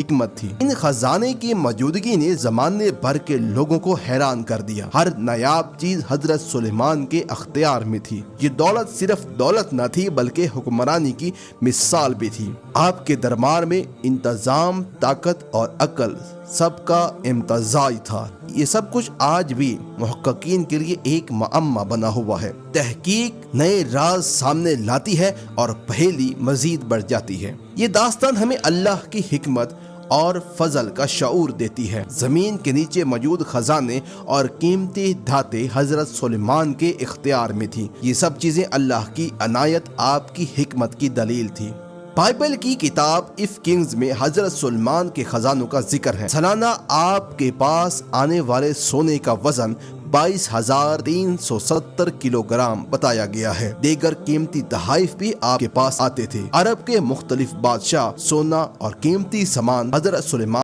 حکمت تھی۔ ان خزانے کی موجودگی نے زمانے بھر کے لوگوں کو حیران کر دیا۔ ہر نایاب چیز حضرت سلیمان کے اختیار میں تھی۔ یہ دولت صرف دولت نہ تھی بلکہ حکمرانی کی مثال بھی تھی۔ آپ کے دربار میں انتظام، طاقت اور عقل سب کا امتزاج تھا۔ یہ سب کچھ آج بھی محققین کے لیے ایک معمہ بنا ہوا ہے۔ تحقیق نئے راز سامنے لاتی ہے اور پہیلی مزید بڑھ جاتی ہے۔ یہ داستان ہمیں اللہ کی حکمت اور فضل کا شعور دیتی ہے۔ زمین کے نیچے موجود خزانے اور قیمتی دھاتیں حضرت سلیمان کے اختیار میں تھیں۔ یہ سب چیزیں اللہ کی عنایت، آپ کی حکمت کی دلیل تھی۔ بائبل کی کتاب اف کنگز میں حضرت سلیمان کے خزانوں کا ذکر ہے۔ سالانہ آپ کے پاس آنے والے سونے کا وزن 22,370 کلو گرام بتایا گیا ہے۔ دیگر قیمتی تحائف بھی آپ کے پاس آتے تھے۔ عرب کے مختلف بادشاہ سونا اور قیمتی سامان حضرت سلیمان